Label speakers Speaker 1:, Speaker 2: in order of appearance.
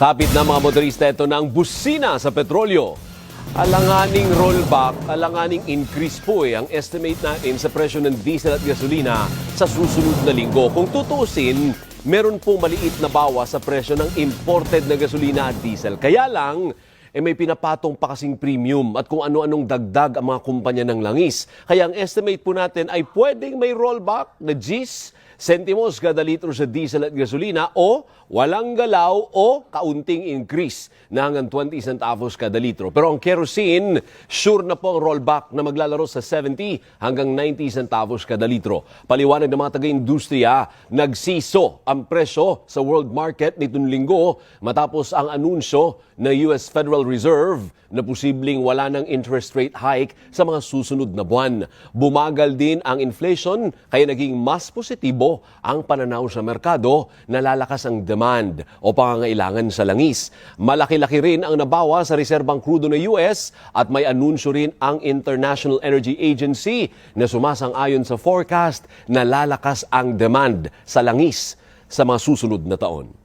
Speaker 1: Kapit na mga motorista ito ng busina sa petrolyo. Alanganing rollback, alanganing increase po ang estimate natin sa presyo ng diesel at gasolina sa susunod na linggo. Kung tutuusin, meron pong maliit na bawas sa presyo ng imported na gasolina at diesel. Kaya lang, may pinapatong pa kasing premium at kung ano-anong dagdag ang mga kumpanya ng langis. Kaya ang estimate po natin ay pwedeng may rollback na Gs, sentimos kada litro sa diesel at gasolina o walang galaw o kaunting increase na hanggang 20 centavos kada litro. Pero ang kerosene, sure na po ang rollback na maglalaro sa 70 hanggang 90 centavos kada litro. Paliwanag ng mga taga-industriya, nagsiso ang presyo sa world market nitong linggo matapos ang anunsyo ng US Federal Reserve na posibleng wala ng interest rate hike sa mga susunod na buwan. Bumagal din ang inflation kaya naging mas positibo ang pananaw sa merkado na lalakas ang demand o pangangailangan sa langis. Malaki-laki rin ang nabawa sa reserbang krudo ng US at may anunsyo rin ang International Energy Agency na sumasang-ayon sa forecast na lalakas ang demand sa langis sa mga susunod na taon.